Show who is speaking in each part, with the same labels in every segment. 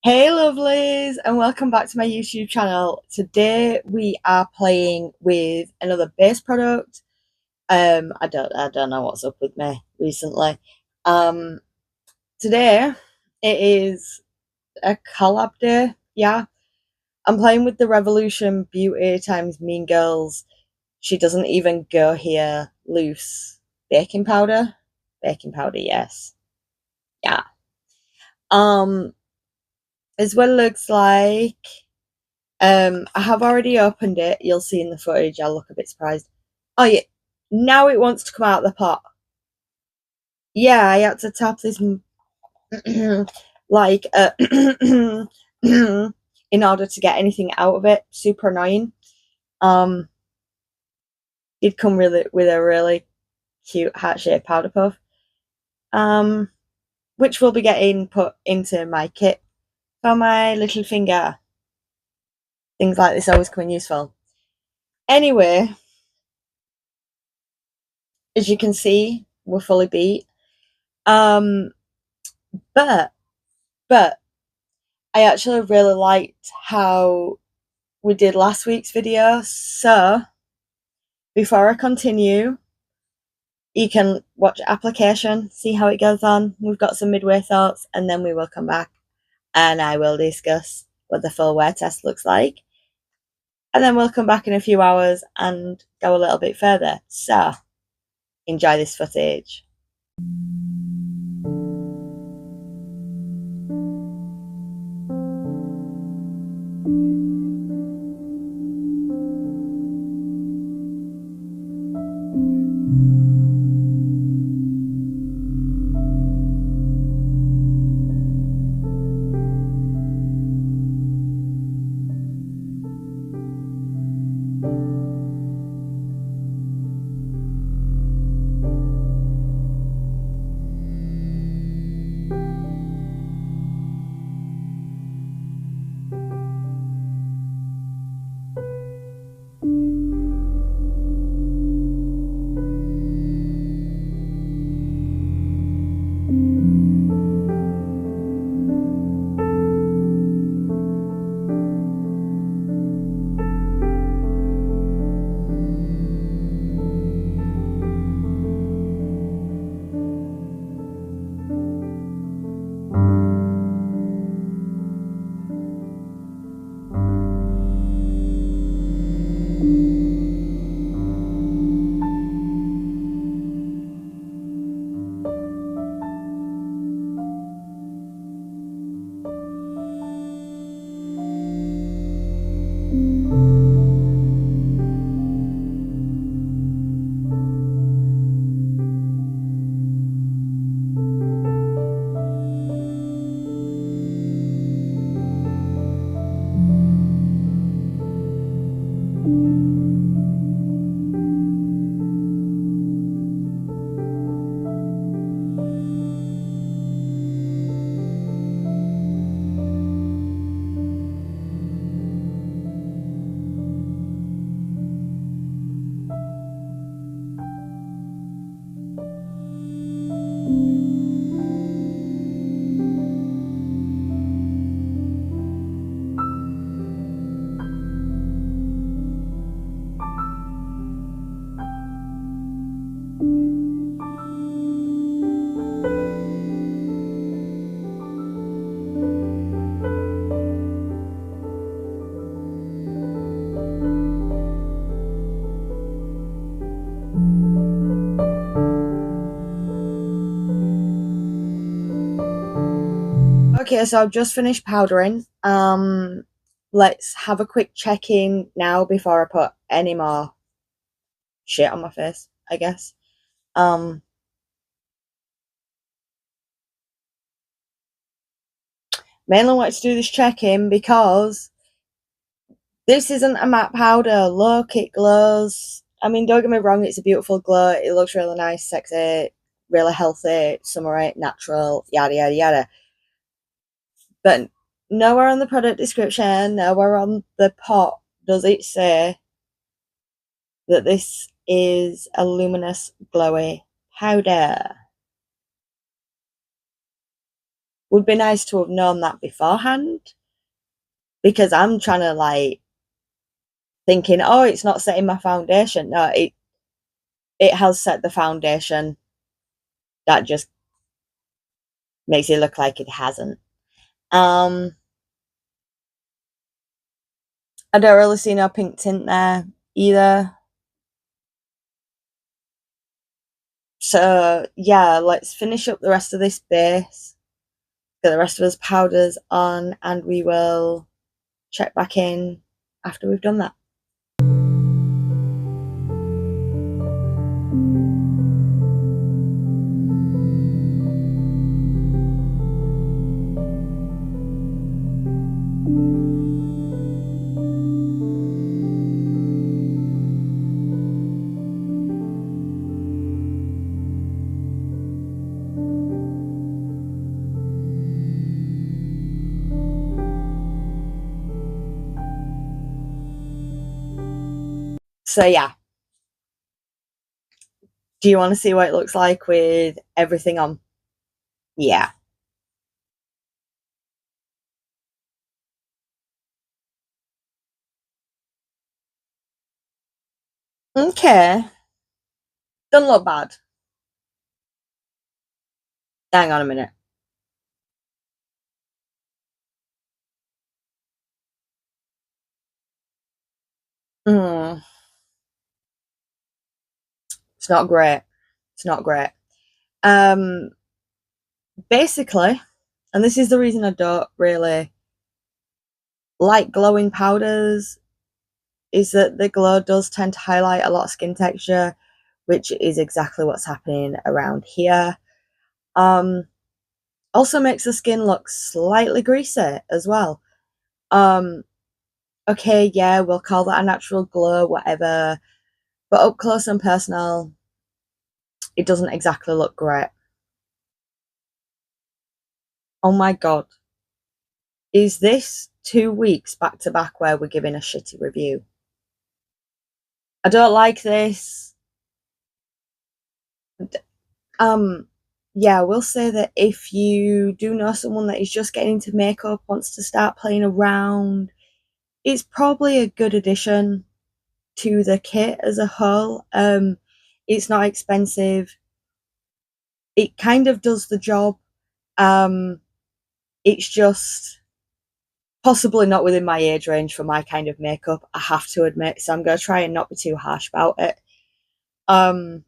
Speaker 1: Hey lovelies, and welcome back to my YouTube channel. Today we are playing with another base product. I don't know what's up with me recently. Um Today it is a collab day. Yeah. I'm playing with the Revolution Beauty times Mean Girls. She doesn't even go here loose. Baking powder? Baking powder, yes. Yeah. Um as well looks like I have already opened it. You'll see in the footage. I'll look a bit surprised. Oh yeah, now it wants to come out of the pot. Yeah, I had to tap this like in order to get anything out of it. Super annoying. Um, Did come with a really cute heart shaped powder puff. Um, which will be getting put into my kit for my little finger. Things like this always come in useful. Anyway, as you can see, we're fully beat. Um, but but I actually really liked how we did last week's video. So before I continue, you can watch application, see how it goes on. We've got some midway thoughts, and then we will come back and I will discuss what the full wear test looks like. And then we'll come back in a few hours and go a little bit further. So enjoy this footage. Okay, so I've just finished powdering. Let's have a quick check in now before I put any more shit on my face, I guess. Um, Mainly wanted to do this check in because this isn't a matte powder. Look, it glows. I mean, don't get me wrong, it's a beautiful glow. It looks really nice, sexy, really healthy, summery, natural, yada yada yada. But nowhere on the product description, nowhere on the pot does it say that this is a luminous, glowy powder. would be nice to have known that beforehand, because I'm trying to like thinking, oh, it's not setting my foundation. No, it has set the foundation. That just makes it look like it hasn't. I don't really see no pink tint there either. So yeah, let's finish up the rest of this base, get the rest of his powders on, and we will check back in after we've done that. So yeah, do you want to see what it looks like with everything on? Yeah. Okay. Doesn't look bad. Hang on a minute. Mm, it's not great. It's not great. Um, Basically, and this is the reason I don't really like glowing powders, is that the glow does tend to highlight a lot of skin texture, which is exactly what's happening around here. Also makes the skin look slightly greasy as well. Um, okay, yeah, we'll call that a natural glow, whatever. But up close and personal, it doesn't exactly look great. Oh my god. Is this 2 weeks back to back where we're giving a shitty review? I don't like this. Um, yeah, I will say that if you do know someone that is just getting into makeup, wants to start playing around, it's probably a good addition to the kit as a whole. It's not expensive. It kind of does the job. Um, it's just possibly not within my age range for my kind of makeup, I have to admit. So I'm going to try and not be too harsh about it. Um,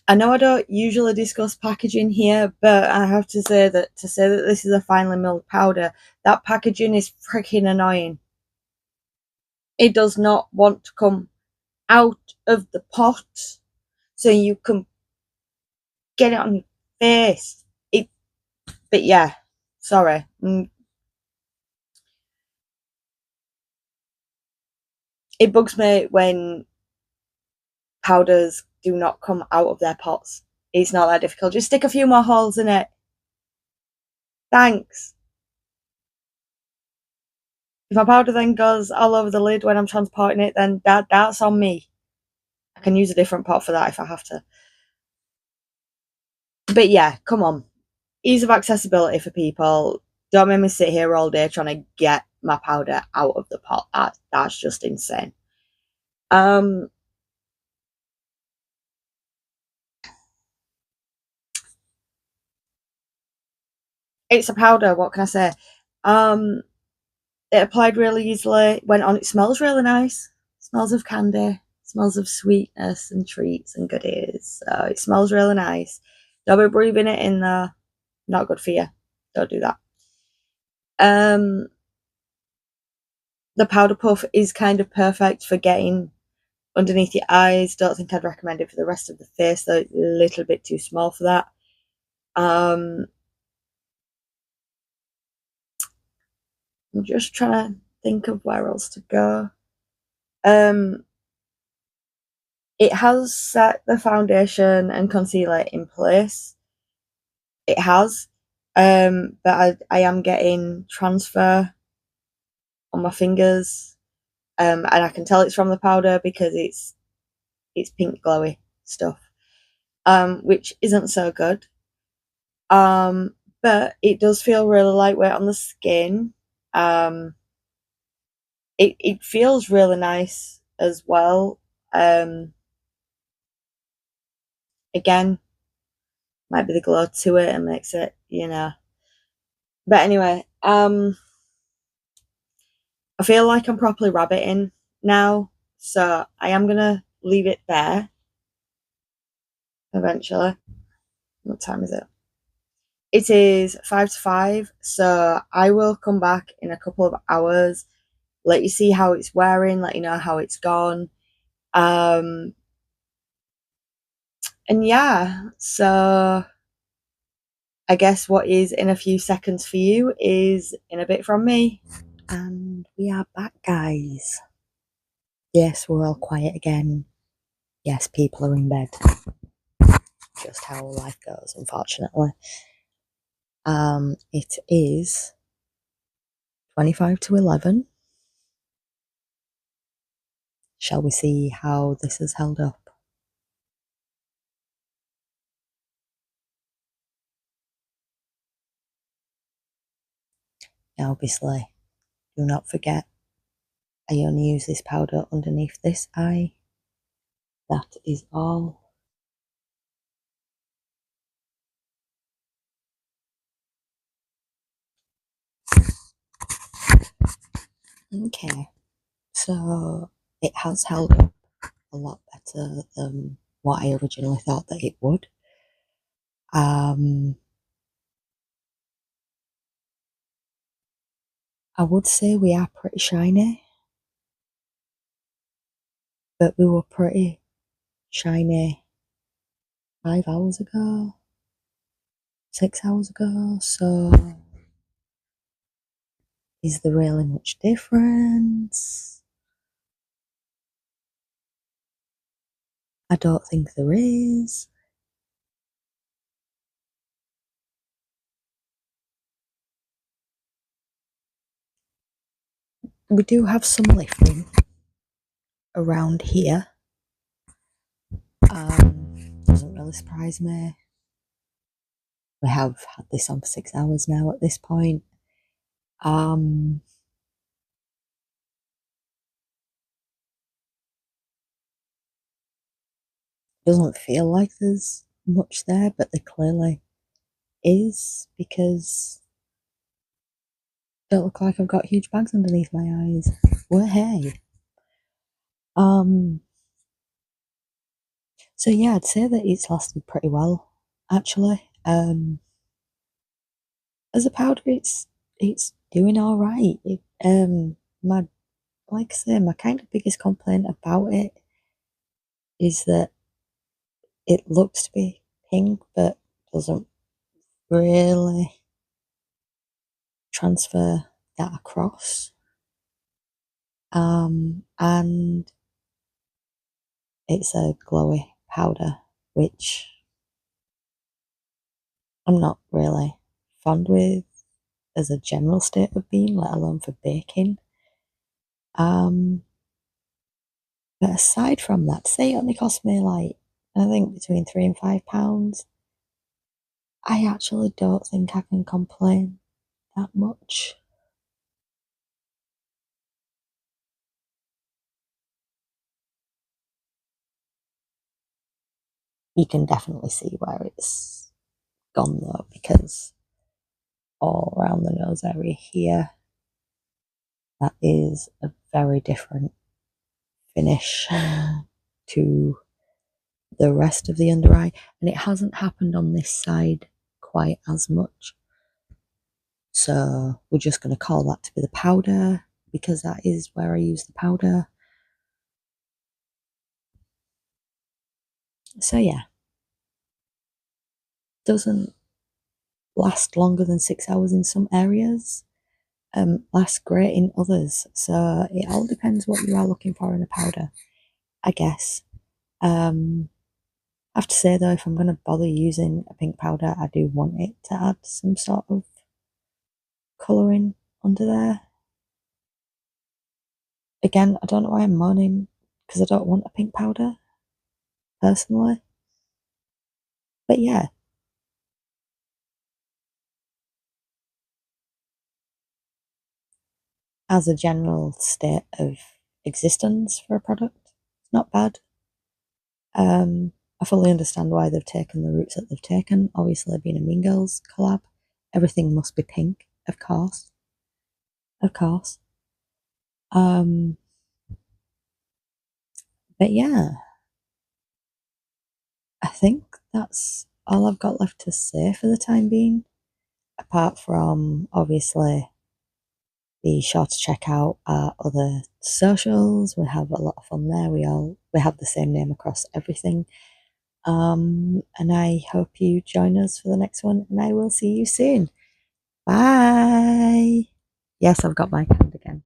Speaker 1: I know I don't usually discuss packaging here, but I have to say that this is a finely milled powder, that packaging is freaking annoying. It does not want to come out of the pot so you can get it on your face. But yeah, sorry. It bugs me when powders do not come out of their pots. It's not that difficult. Just stick a few more holes in it. Thanks. If my powder then goes all over the lid when I'm transporting it, then that's on me. I can use a different pot for that if I have to. But yeah, come on. Ease of accessibility for people. Don't make me sit here all day trying to get my powder out of the pot. That's just insane. Um, it's a powder. What can I say? Um, it applied really easily. Went on. It smells really nice. Smells of candy. Smells of sweetness and treats and goodies. So it smells really nice. Don't be breathing it in there. Not good for you. Don't do that. Um, the powder puff is kind of perfect for getting underneath your eyes. Don't think I'd recommend it for the rest of the face, though. It's a little bit too small for that. I'm just trying to think of where else to go. Um, it has set the foundation and concealer in place. It has. But I am getting transfer on my fingers. And I can tell it's from the powder because it's pink glowy stuff. Which isn't so good. But but it does feel really lightweight on the skin. It feels really nice as well. Again, might be the glow to it and makes it, But anyway, I feel like I'm properly rabbiting now, so I am gonna leave it there eventually. What time is it? It is 5 to 5, so I will come back in a couple of hours, let you see how it's wearing, let you know how it's gone. And yeah, so I guess what is in a few seconds for you is in a bit from me. And we are back, guys. Yes, we're all quiet again. Yes, people are in bed. Just how life goes, unfortunately. It is 25 to 11. Shall we see how this has held up? Now, obviously, do not forget, I only use this powder underneath this eye. That is all. Okay, so it has held up a lot better than what I originally thought that it would. I would say we are pretty shiny, but we were pretty shiny 5 hours ago, 6 hours ago, so is there really much difference? I don't think there is. We do have some lifting around here. Doesn't really surprise me. We have had this on for 6 hours now at this point. Doesn't feel like there's much there, but there clearly is, because don't look like I've got huge bags underneath my eyes. Well, hey. So yeah, I'd say that it's lasted pretty well, actually. As a powder, it's doing all right. My like I say, my kind of biggest complaint about it is that it looks to be pink, but doesn't really transfer that across. And it's a glowy powder, which I'm not really fond with as a general state of being, let alone for baking. But aside from that, say it only cost me like, I think between £3 and £5. I actually don't think I can complain that much. You can definitely see where it's gone though, because all around the nose area here, that is a very different finish to the rest of the under eye, and it hasn't happened on this side quite as much. So we're just going to call that to be the powder, because that is where I use the powder. So yeah, doesn't last longer than 6 hours in some areas, lasts great in others. So it all depends what you are looking for in a powder, I guess. I have to say though, if I'm going to bother using a pink powder, I do want it to add some sort of colouring under there. Again, I don't know why I'm moaning, because I don't want a pink powder, personally. But yeah, as a general state of existence for a product, it's not bad. I fully understand why they've taken the routes that they've taken. Obviously, being a Mean Girls collab, everything must be pink, of course, of course. Um, but yeah, I think that's all I've got left to say for the time being. Apart from obviously be sure to check out our other socials. We have a lot of fun there. We have the same name across everything. And I hope you join us for the next one, and I will see you soon. Bye. Yes, I've got my hand again.